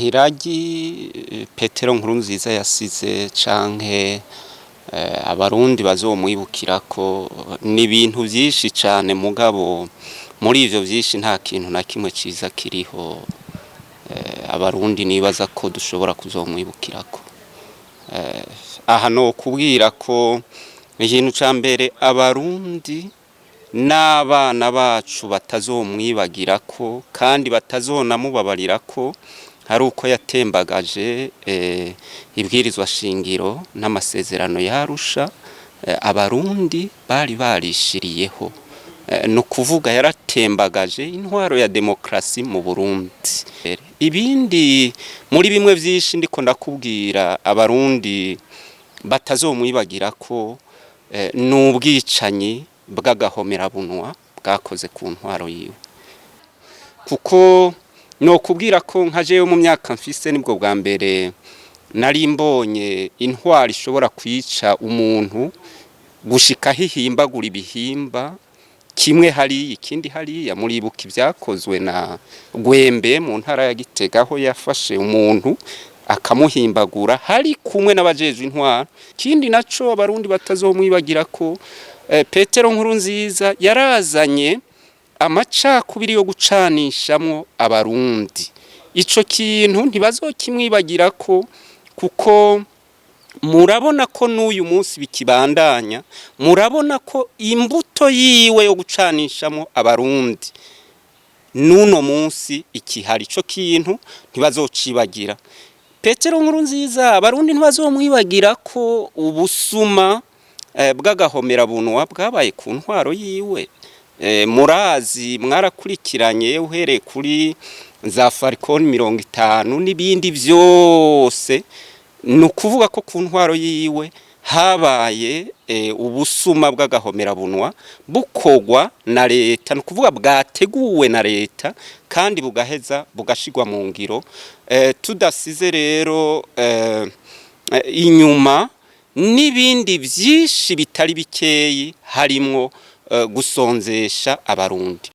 iragi Petero Nkurunziza yasize canke abarundi bazomwibukirako ni ibintu vyinshi cane, mugabo muri ivyo vyinshi nta kintu na kimwe ciza kiriho abarundi nibaza ko dushobora kuzomwibukirako. Aha no kubwira ko ikintu ca mbere abarundi n'abana bacu batazomwibagirako kandi batazonamubabarirako hari uko yatembagaje ibwirizwa shingiro n'amasezerano yarusha abarundi bari barishiriyeho, no kuvuga yaratembagaje intwaro ya demokrasi mu Burundi. Ibindi muri bimwe vyinshi ndiko ndakubwira abarundi batazomwibagirako n'ubwicanyi bw'agahomerabunwa bwakoze ku ntwaro yiwe, kuko no kubwira ko nka jewe mu myaka mfise nibwo bwa mbere nari mbonye intwaro ishobora kwica umuntu gushika hihimbagura ibihimba kimwe hari ikindi hariya. Muribuka ivyakozwe na Gwembe mu ntara ya Gitega aho yafashe umuntu akamuhimbagura hari kumwe n'abajejwe intwaro. Kindi naco abarundi batazomwibagirako Petero Nkurunziza yarazanye amacakubiri yo gucanishamwo abarundi. Ico kintu ntibazokimwibagirako kuko murabona ko n'uyu munsi bikibandanya, murabona ko imbuto yiwe yo gucanishamwo abarundi nuno munsi ikihari. Ico kintu ntibazocibagira. Petero Nkurunziza abarundi ntibazomwibagirako ubusuma bw'agahomerabunwa bwabaye ku ntwaro yiwe. Murazi mwarakurikiranye uhereye kuri za Falcon 50 n'ibindi vyose, nukuvuga ko ku ntwaro yiwe habaye ubusuma bw'agahomerabunwa bukogwa na leta, nukuvuga bwateguwe na leta kandi bugaheza bugashigwa mu ngiro. Tudasize rero inyuma n'ibindi vyinshi bitari bikeyi harimwo gusonzesha abarundi.